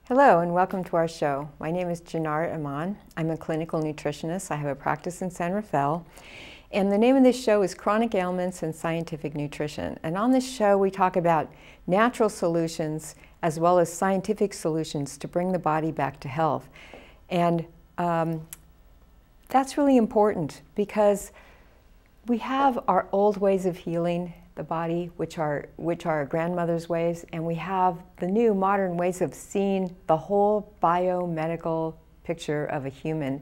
Hello and welcome to our show. My name is Janar Iman. I'm a clinical nutritionist. I have a practice in San Rafael. And the name of this show is Chronic Ailments and Scientific Nutrition. And on this show we talk about natural solutions as well as scientific solutions to bring the body back to health. And that's really important because we have our old ways of healing the body, which are our grandmother's ways, and we have the new modern ways of seeing the whole biomedical picture of a human.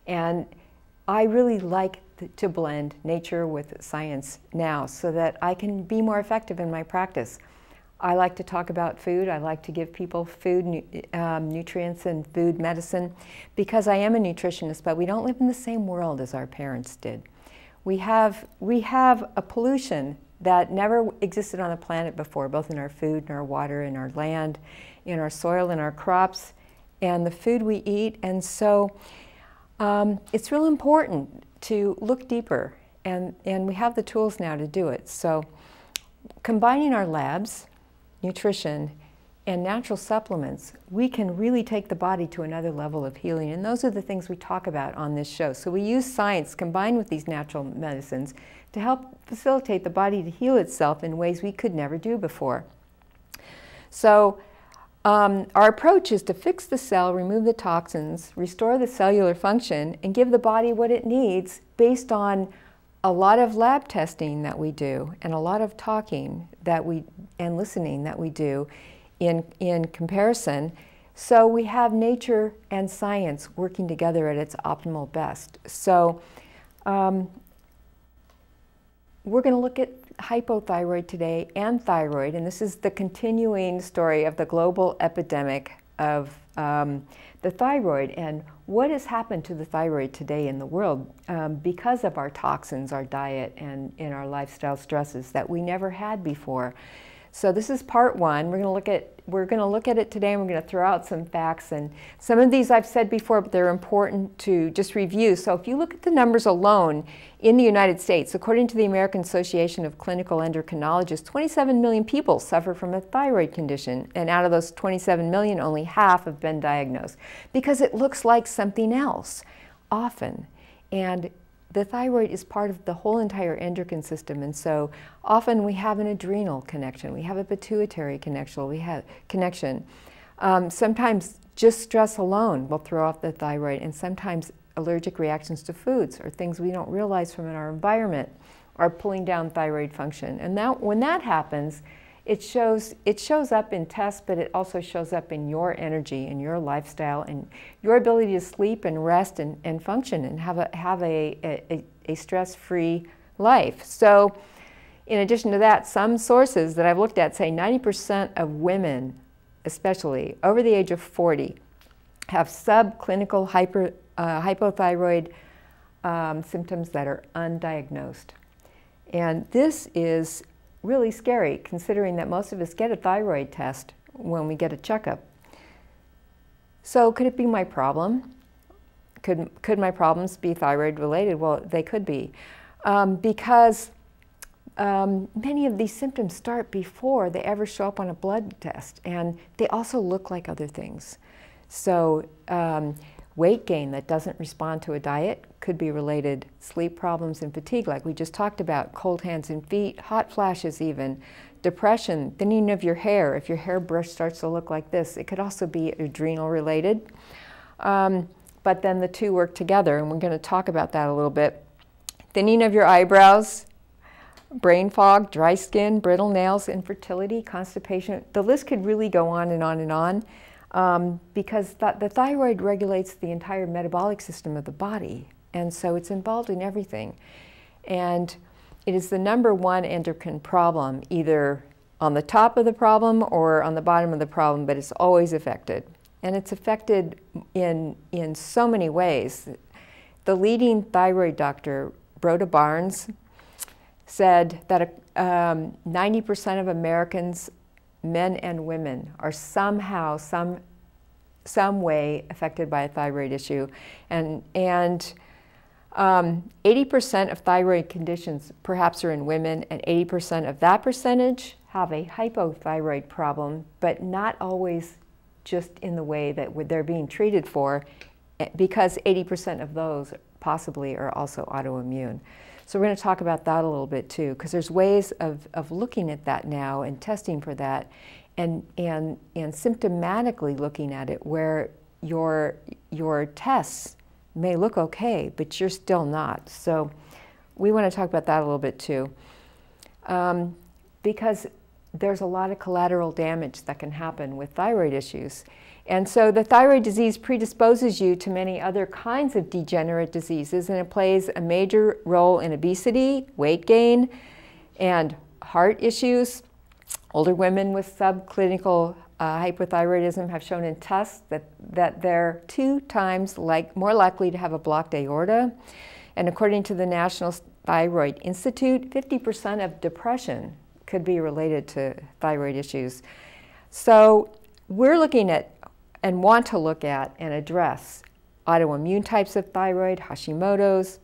And I really like to blend nature with science now so that I can be more effective in my practice. I like to talk about food. I like to give people food, nutrients and food medicine because I am a nutritionist, but we don't live in the same world as our parents did. We have a pollution that never existed on the planet before, both in our food, in our water, in our land, in our soil, in our crops, and the food we eat. And so it's real important to look deeper, and we have the tools now to do it. So combining our labs, nutrition, and natural supplements, we can really take the body to another level of healing. And those are the things we talk about on this show. So we use science combined with these natural medicines to help facilitate the body to heal itself in ways we could never do before. So our approach is to fix the cell, remove the toxins, restore the cellular function, and give the body what it needs based on a lot of lab testing that we do and a lot of talking and listening that we do in comparison. So we have nature and science working together at its optimal best. So we're going to look at hypothyroid today and thyroid, and this is the continuing story of the global epidemic of the thyroid and what has happened to the thyroid today in the world because of our toxins, our diet, and in our lifestyle stresses that we never had before. So this is part one. We're going to look at it today, and we're going to throw out some facts. And some of these I've said before, but they're important to just review. So if you look at the numbers alone in the United States, according to the American Association of Clinical Endocrinologists, 27 million people suffer from a thyroid condition. And out of those 27 million, only half have been diagnosed because it looks like something else often. And the thyroid is part of the whole entire endocrine system, and so often we have an adrenal connection, we have a pituitary connection. Sometimes just stress alone will throw off the thyroid, and sometimes allergic reactions to foods or things we don't realize from our environment are pulling down thyroid function. And when that happens, it shows up in tests, but it also shows up in your energy and your lifestyle and your ability to sleep and rest and function and have a stress-free life. So in addition to that, some sources that I've looked at say 90% of women, especially over the age of 40, have subclinical hypothyroid symptoms that are undiagnosed. And this is really scary, considering that most of us get a thyroid test when we get a checkup. So could it be my problem? Could my problems be thyroid related? Well, they could be, because many of these symptoms start before they ever show up on a blood test, and they also look like other things. So weight gain that doesn't respond to a diet could be related. Sleep problems and fatigue, like we just talked about, cold hands and feet, hot flashes even, depression, thinning of your hair. If your hairbrush starts to look like this, it could also be adrenal related. But then the two work together, and we're going to talk about that a little bit. Thinning of your eyebrows, brain fog, dry skin, brittle nails, infertility, constipation. The list could really go on and on and on. Because the thyroid regulates the entire metabolic system of the body, and so it's involved in everything. And it is the #1 endocrine problem, either on the top of the problem or on the bottom of the problem, but it's always affected. And it's affected in so many ways. The leading thyroid doctor, Rhoda Barnes, said that 90% of Americans, men and women, are somehow, some way affected by a thyroid issue, and 80% of thyroid conditions perhaps are in women, and 80% of that percentage have a hypothyroid problem, but not always just in the way that they're being treated for, because 80% of those possibly are also autoimmune. So we're going to talk about that a little bit too, because there's ways of looking at that now and testing for that, and symptomatically looking at it where your tests may look okay, but you're still not. So we want to talk about that a little bit too, because there's a lot of collateral damage that can happen with thyroid issues. And so the thyroid disease predisposes you to many other kinds of degenerate diseases, and it plays a major role in obesity, weight gain, and heart issues. Older women with subclinical hypothyroidism have shown in tests that they're 2 times more likely to have a blocked aorta. And according to the National Thyroid Institute, 50% of depression could be related to thyroid issues. So we're looking at and want to look at and address autoimmune types of thyroid, Hashimoto's,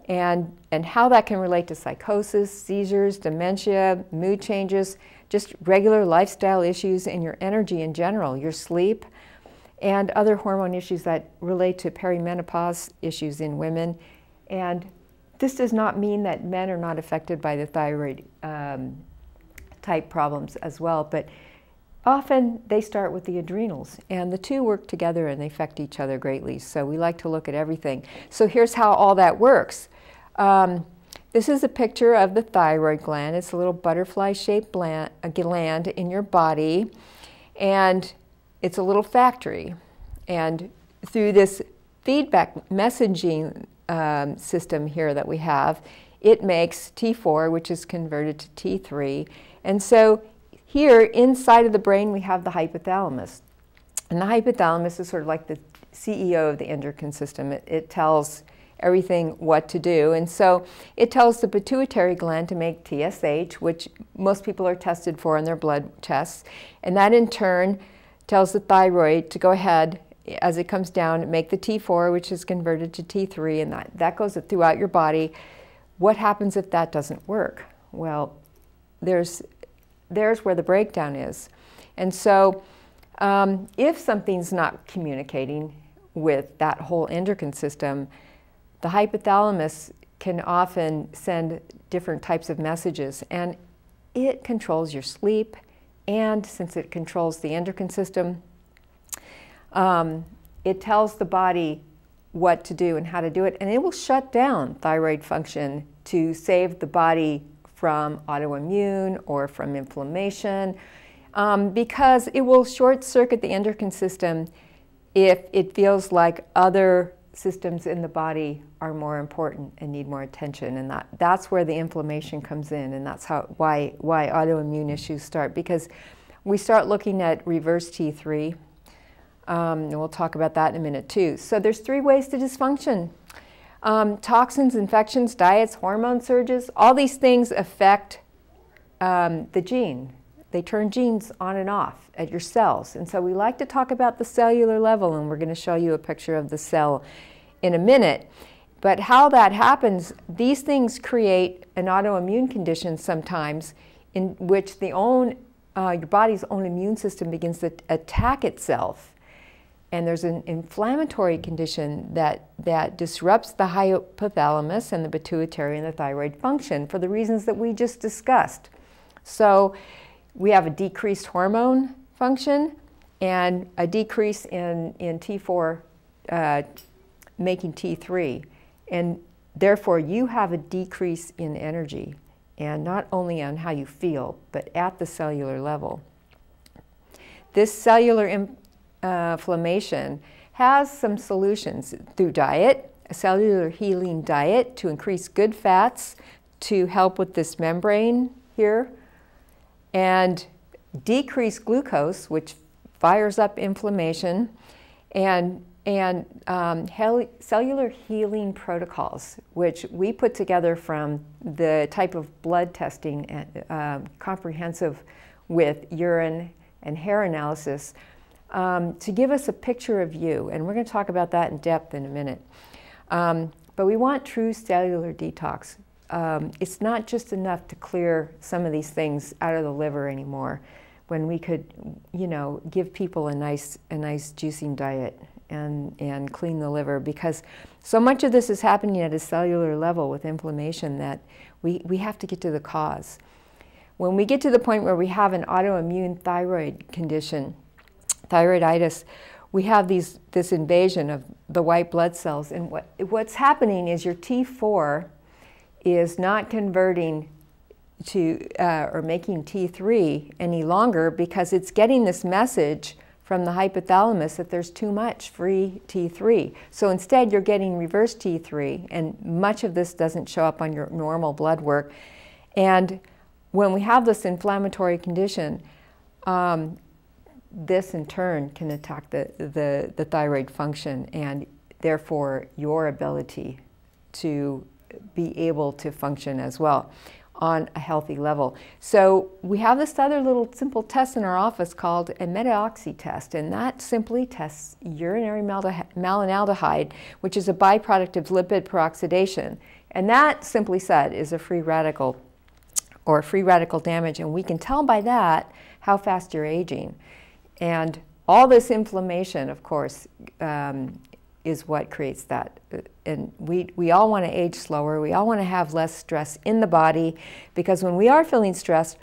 and how that can relate to psychosis, seizures, dementia, mood changes, just regular lifestyle issues, and your energy in general, your sleep, and other hormone issues that relate to perimenopause issues in women. And this does not mean that men are not affected by the thyroid type problems as well, but often they start with the adrenals, and the two work together and they affect each other greatly. So we like to look at everything. So here's how all that works. This is a picture of the thyroid gland. It's a little butterfly-shaped gland in your body, and it's a little factory. And through this feedback messaging system here that we have, it makes T4, which is converted to T3. And so here inside of the brain we have the hypothalamus. And the hypothalamus is sort of like the CEO of the endocrine system. It tells everything what to do. And so it tells the pituitary gland to make TSH, which most people are tested for in their blood tests. And that in turn tells the thyroid to go ahead, as it comes down, make the T4, which is converted to T3, and that goes throughout your body. What happens if that doesn't work? Well, there's where the breakdown is. And so if something's not communicating with that whole endocrine system, the hypothalamus can often send different types of messages, and it controls your sleep, and since it controls the endocrine system, it tells the body what to do and how to do it, and it will shut down thyroid function to save the body from autoimmune or from inflammation, because it will short circuit the endocrine system if it feels like other systems in the body are more important and need more attention. And that's where the inflammation comes in, and that's why autoimmune issues start, because we start looking at reverse T3, and we'll talk about that in a minute too. So there's 3 ways to dysfunction. Toxins, infections, diets, hormone surges, all these things affect the gene. They turn genes on and off at your cells. And so we like to talk about the cellular level, and we're going to show you a picture of the cell in a minute. But how that happens, these things create an autoimmune condition sometimes in which your body's own immune system begins to attack itself. And there's an inflammatory condition that disrupts the hypothalamus and the pituitary and the thyroid function for the reasons that we just discussed. So we have a decreased hormone function and a decrease in T4 making T3. And therefore you have a decrease in energy, and not only on how you feel, but at the cellular level. This cellular inflammation has some solutions through diet, a cellular healing diet to increase good fats to help with this membrane here, and decrease glucose, which fires up inflammation, and cellular healing protocols, which we put together from the type of blood testing, comprehensive with urine and hair analysis, to give us a picture of you. And we're going to talk about that in depth in a minute. But we want true cellular detox. It's not just enough to clear some of these things out of the liver anymore. when we could, you know, give people a nice juicing diet and clean the liver, because so much of this is happening at a cellular level with inflammation that we have to get to the cause. When we get to the point where we have an autoimmune thyroid condition, thyroiditis, we have this invasion of the white blood cells, and what's happening is your T4 is not converting to or making T3 any longer, because it's getting this message from the hypothalamus that there's too much free T3. So instead you're getting reverse T3, and much of this doesn't show up on your normal blood work. And when we have this inflammatory condition, this in turn can attack the thyroid function, and therefore your ability to be able to function as well on a healthy level. So we have this other little simple test in our office called a metaoxy test, and that simply tests urinary malinaldehyde, which is a byproduct of lipid peroxidation. And that, simply said, is a free radical or free radical damage, and we can tell by that how fast you're aging. And all this inflammation, of course, is what creates that. And we all want to age slower. We all want to have less stress in the body, because when we are feeling stressed,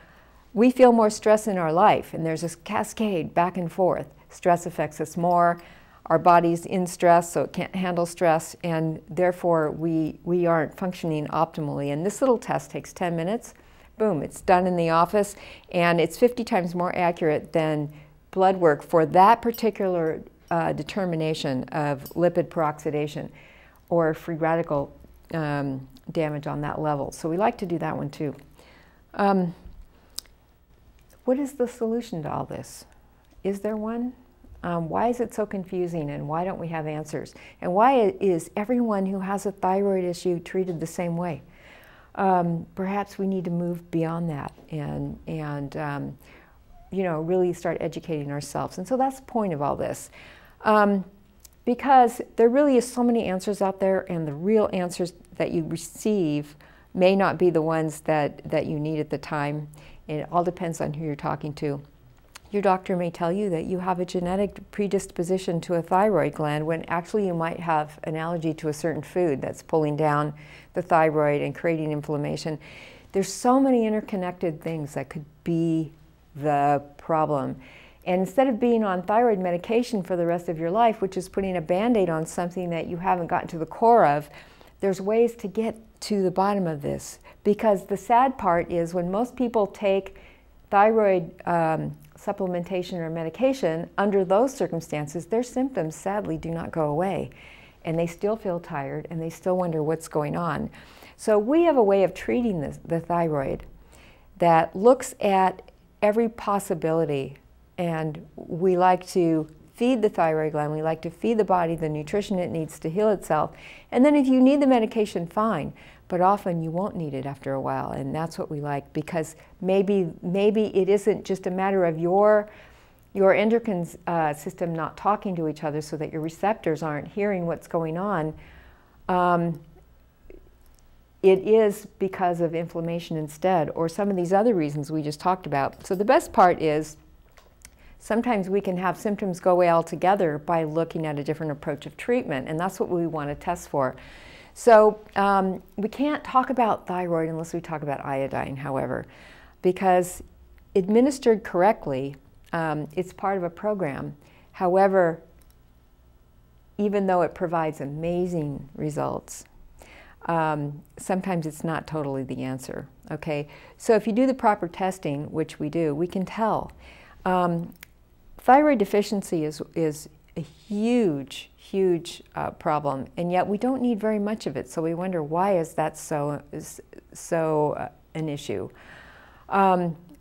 we feel more stress in our life, and there's this cascade back and forth. Stress affects us more. Our body's in stress, so it can't handle stress, and therefore we aren't functioning optimally. And this little test takes 10 minutes. Boom, it's done in the office, and it's 50 times more accurate than blood work for that particular determination of lipid peroxidation or free radical damage on that level. So we like to do that one too. What is the solution to all this? Is there one? Why is it so confusing, and why don't we have answers? And why is everyone who has a thyroid issue treated the same way? Perhaps we need to move beyond that and you know, really start educating ourselves. And so that's the point of all this. Because there really is so many answers out there, and the real answers that you receive may not be the ones that you need at the time. And it all depends on who you're talking to. Your doctor may tell you that you have a genetic predisposition to a thyroid gland, when actually you might have an allergy to a certain food that's pulling down the thyroid and creating inflammation. There's so many interconnected things that could be the problem. And instead of being on thyroid medication for the rest of your life, which is putting a Band-Aid on something that you haven't gotten to the core of, there's ways to get to the bottom of this. Because the sad part is, when most people take thyroid supplementation or medication, under those circumstances, their symptoms sadly do not go away. And they still feel tired, and they still wonder what's going on. So we have a way of treating the thyroid that looks at every possibility, and we like to feed the thyroid gland, we like to feed the body the nutrition it needs to heal itself. And then if you need the medication, fine, but often you won't need it after a while, and that's what we like, because maybe it isn't just a matter of your endocrine system not talking to each other so that your receptors aren't hearing what's going on. It is because of inflammation instead, or some of these other reasons we just talked about. So the best part is, sometimes we can have symptoms go away altogether by looking at a different approach of treatment, and that's what we want to test for. So we can't talk about thyroid unless we talk about iodine, however, because administered correctly, it's part of a program. However, even though it provides amazing results, sometimes it's not totally the answer, okay? So if you do the proper testing, which we do, we can tell. Thyroid deficiency is a huge problem, and yet we don't need very much of it, so we wonder, why is that so an issue?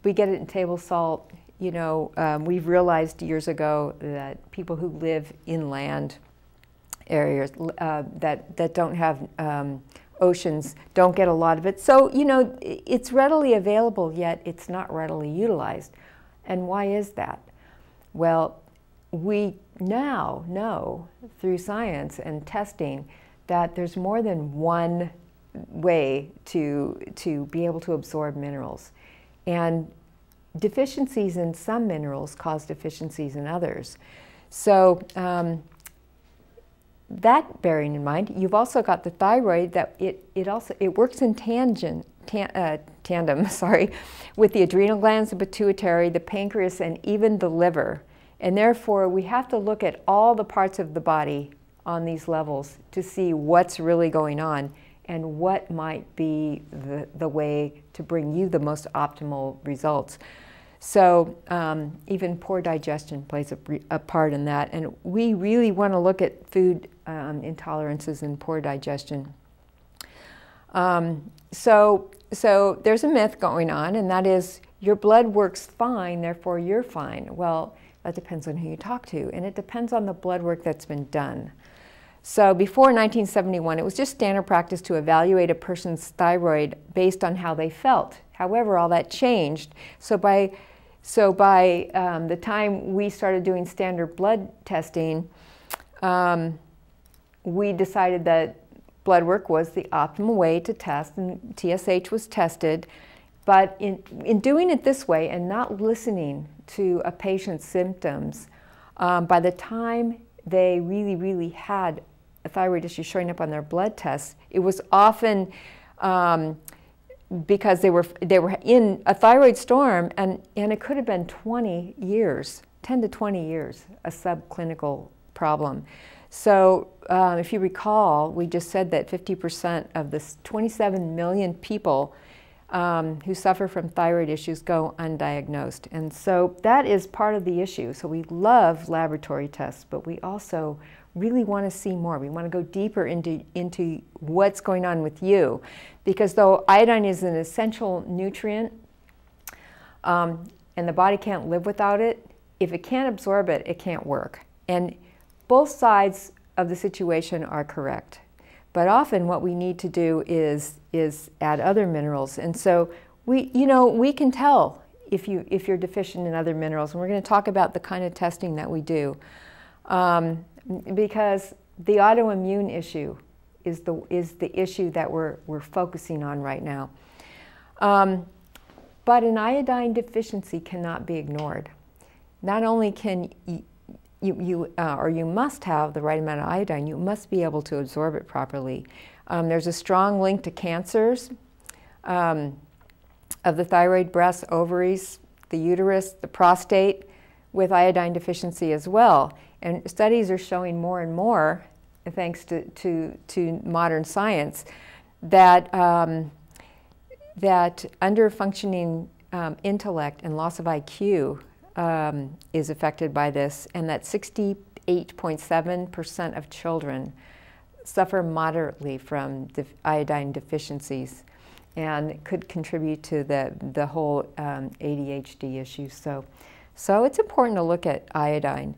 We get it in table salt. You know, we've realized years ago that people who live inland areas that don't have oceans don't get a lot of it. So, you know, it's readily available, yet it's not readily utilized. And why is that? Well, we now know through science and testing that there's more than one way to be able to absorb minerals. And deficiencies in some minerals cause deficiencies in others. So that bearing in mind, you've also got the thyroid that it works in tandem with the adrenal glands, the pituitary, the pancreas, and even the liver. And therefore, we have to look at all the parts of the body on these levels to see what's really going on and what might be the way to bring you the most optimal results. So even poor digestion plays a part in that. And we really want to look at food intolerances and poor digestion. So there's a myth going on, and that is your blood works fine, therefore you're fine. Well, that depends on who you talk to, and it depends on the blood work that's been done. So before 1971, it was just standard practice to evaluate a person's thyroid based on how they felt. However, all that changed. So by the time we started doing standard blood testing, we decided that blood work was the optimal way to test, and TSH was tested. But in doing it this way and not listening to a patient's symptoms, by the time they really had a thyroid issue showing up on their blood tests, it was often because they were in a thyroid storm, and it could have been 20 years, 10 to 20 years, a subclinical problem. So if you recall, we just said that 50% of the 27 million people who suffer from thyroid issues go undiagnosed. And so that is part of the issue. So we love laboratory tests, but we also really want to see more. We want to go deeper into what's going on with you. Because though iodine is an essential nutrient, and the body can't live without it, if it can't absorb it, it can't work. And both sides of the situation are correct. But often what we need to do is add other minerals. And so we can tell if you're deficient in other minerals. And we're going to talk about the kind of testing that we do. Because the autoimmune issue is the issue that we're focusing on right now. But an iodine deficiency cannot be ignored. Not only can you must have the right amount of iodine, you must be able to absorb it properly. There's a strong link to cancers of the thyroid, breast, ovaries, the uterus, the prostate, with iodine deficiency as well. And studies are showing more and more, thanks to modern science, that that under-functioning intellect and loss of IQ is affected by this, and that 68.7% of children suffer moderately from iodine deficiencies, and could contribute to the whole ADHD issue. So it's important to look at iodine.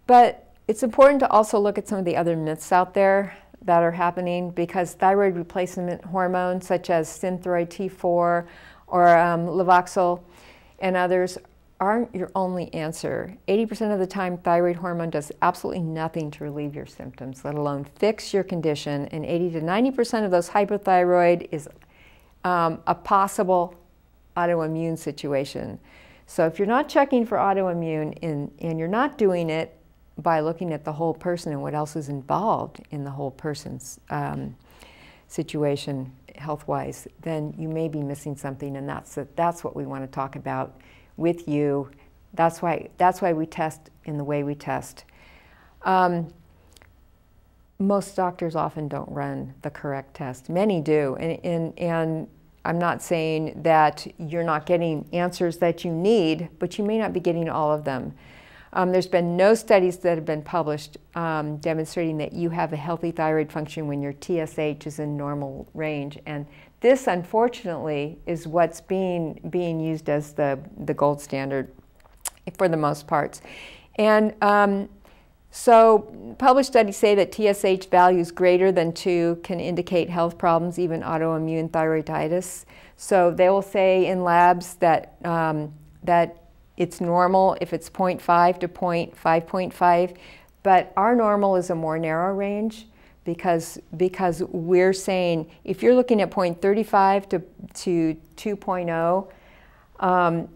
But it's important to also look at some of the other myths out there that are happening, because thyroid replacement hormones such as Synthroid T4 or Levoxyl and others aren't your only answer. 80% of the time, thyroid hormone does absolutely nothing to relieve your symptoms, let alone fix your condition. And 80 to 90% of those hypothyroid is a possible autoimmune situation. So if you're not checking for autoimmune and you're not doing it by looking at the whole person and what else is involved in the whole person's situation health-wise, then you may be missing something, and that's what we want to talk about with you. That's why we test in the way we test. Most doctors often don't run the correct test. Many do, and I'm not saying that you're not getting answers that you need, but you may not be getting all of them. There's been no studies that have been published demonstrating that you have a healthy thyroid function when your TSH is in normal range. And this, unfortunately, is what's being used as the gold standard for the most parts. And so published studies say that TSH values greater than 2 can indicate health problems, even autoimmune thyroiditis. So they will say in labs that that it's normal if it's 0.5 to 5.5, but our normal is a more narrow range. because we're saying if you're looking at point 35 to 2.0,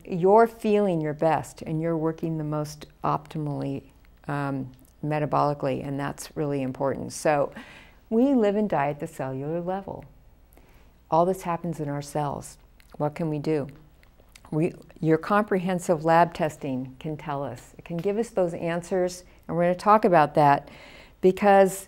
you're feeling your best and you're working the most optimally metabolically, and that's really important. So we live and die at the cellular level. All this happens in our cells. What can we do? Your comprehensive lab testing can tell us. It can give us those answers, and we're going to talk about that because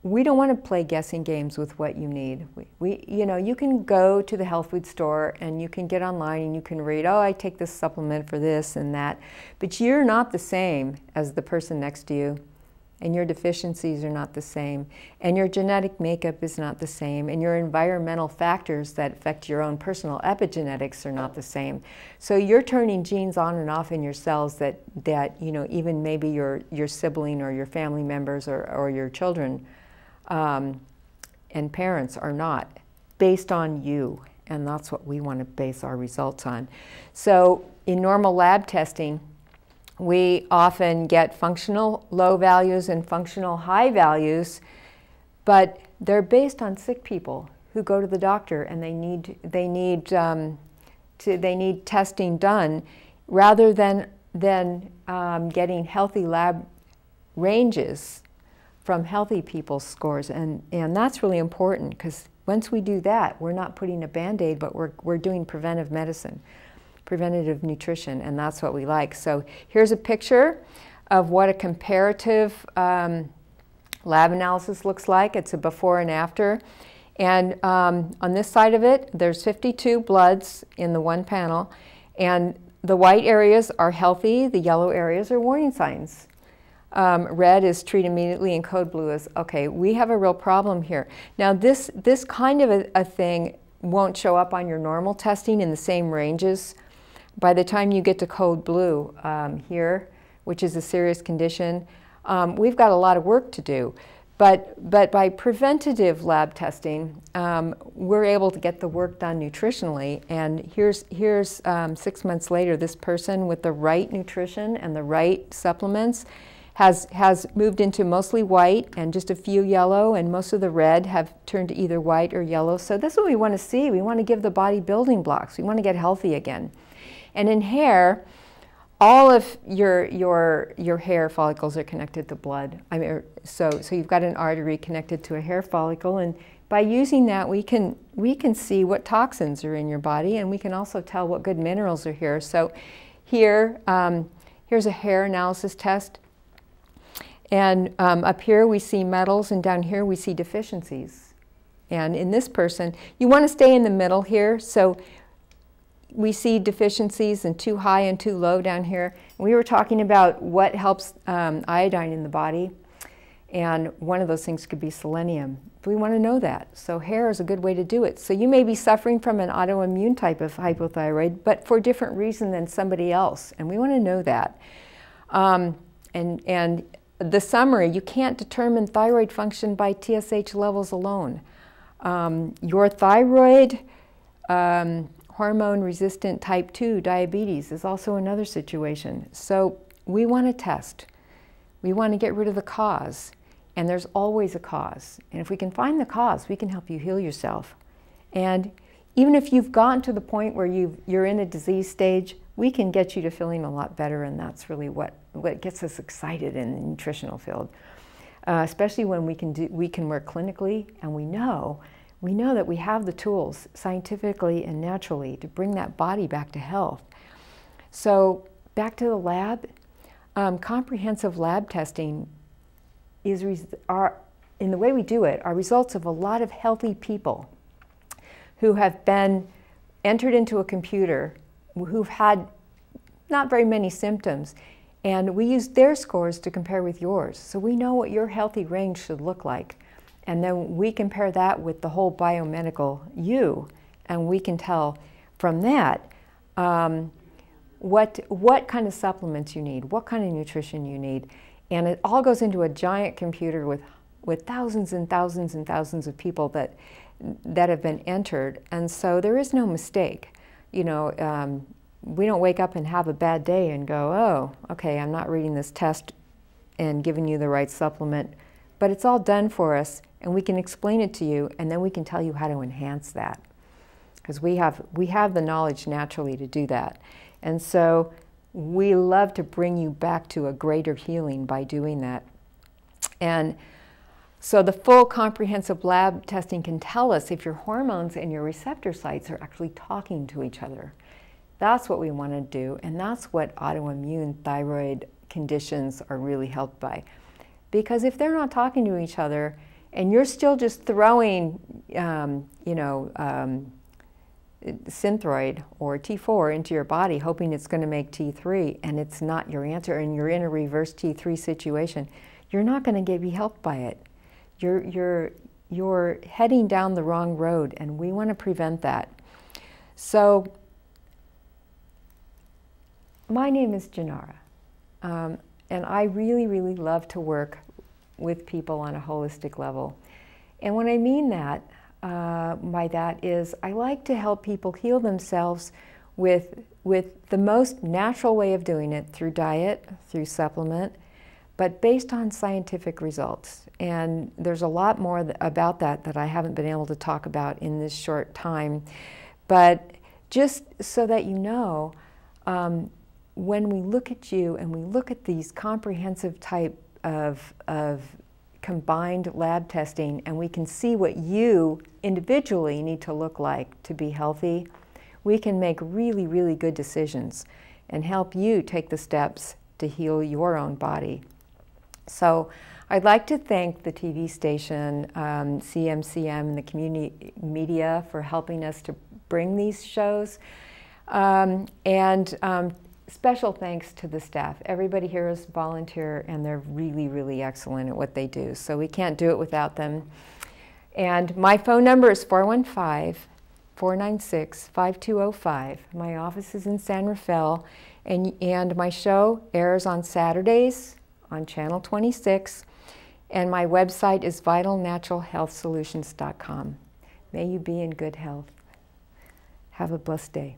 we don't want to play guessing games with what you need. You know, you can go to the health food store and you can get online and you can read, oh, I take this supplement for this and that, but you're not the same as the person next to you, and your deficiencies are not the same, and your genetic makeup is not the same, and your environmental factors that affect your own personal epigenetics are not the same. So you're turning genes on and off in your cells that you know, even maybe your sibling or your family members or your children and parents are not, based on you, and that's what we want to base our results on. So in normal lab testing, we often get functional low values and functional high values, but they're based on sick people who go to the doctor and they need testing done, rather than getting healthy lab ranges from healthy people's scores, and that's really important, because once we do that, we're not putting a Band-Aid, but we're doing preventive medicine, preventative nutrition, and that's what we like. So here's a picture of what a comparative lab analysis looks like. It's a before and after, and on this side of it, there's 52 bloods in the one panel, and the white areas are healthy, the yellow areas are warning signs. Red is treat immediately, and code blue is, okay, we have a real problem here. Now this kind of a thing won't show up on your normal testing in the same ranges. By the time you get to code blue here, which is a serious condition, we've got a lot of work to do. But by preventative lab testing, we're able to get the work done nutritionally. And here's 6 months later, this person with the right nutrition and the right supplements has moved into mostly white and just a few yellow, and most of the red have turned to either white or yellow. So that's what we want to see. We want to give the body building blocks. We want to get healthy again. And in hair, all of your hair follicles are connected to blood. I mean, so you've got an artery connected to a hair follicle, and by using that, we can see what toxins are in your body, and we can also tell what good minerals are here. So here, here's a hair analysis test. And up here we see metals, and down here we see deficiencies. And in this person, you want to stay in the middle here. So we see deficiencies and too high and too low down here. We were talking about what helps iodine in the body, and one of those things could be selenium. We want to know that. So hair is a good way to do it. So you may be suffering from an autoimmune type of hypothyroid, but for a different reason than somebody else, and we want to know that. And the summary, you can't determine thyroid function by TSH levels alone. Your thyroid hormone-resistant type 2 diabetes is also another situation. So we want to test. We want to get rid of the cause, and there's always a cause. And if we can find the cause, we can help you heal yourself. And even if you've gotten to the point where you're in a disease stage, we can get you to feeling a lot better, and that's really what gets us excited in the nutritional field. Especially when we can work clinically, and we know that we have the tools scientifically and naturally to bring that body back to health. So back to the lab, comprehensive lab testing is in the way we do it, are results of a lot of healthy people who have been entered into a computer, who've had not very many symptoms, and we use their scores to compare with yours. So we know what your healthy range should look like. And then we compare that with the whole biomedical you, and we can tell from that what kind of supplements you need, what kind of nutrition you need. And it all goes into a giant computer with thousands and thousands and thousands of people that have been entered. And so there is no mistake. You know, we don't wake up and have a bad day and go, oh, okay, I'm not reading this test and giving you the right supplement but it's all done for us, and we can explain it to you, and then we can tell you how to enhance that. Because we have the knowledge naturally to do that. And so we love to bring you back to a greater healing by doing that. And so the full comprehensive lab testing can tell us if your hormones and your receptor sites are actually talking to each other. That's what we want to do, and that's what autoimmune thyroid conditions are really helped by. Because if they're not talking to each other, and you're still just throwing, Synthroid or T4 into your body, hoping it's going to make T3, and it's not your answer, and you're in a reverse T3 situation, you're not going to be helped by it. You're heading down the wrong road, and we want to prevent that. So, my name is Janara, and I really, really love to work with people on a holistic level. And what I mean that by that is I like to help people heal themselves with the most natural way of doing it, through diet, through supplement, but based on scientific results. And there's a lot more about that I haven't been able to talk about in this short time. But just so that you know, when we look at you and we look at these comprehensive type of combined lab testing, and we can see what you individually need to look like to be healthy, we can make really, really good decisions and help you take the steps to heal your own body. So I'd like to thank the TV station, CMCM, and the community media for helping us to bring these shows. Special thanks to the staff. Everybody here is volunteer, and they're really, really excellent at what they do. So we can't do it without them. And my phone number is 415-496-5205. My office is in San Rafael, and my show airs on Saturdays on Channel 26, and my website is vitalnaturalhealthsolutions.com. May you be in good health. Have a blessed day.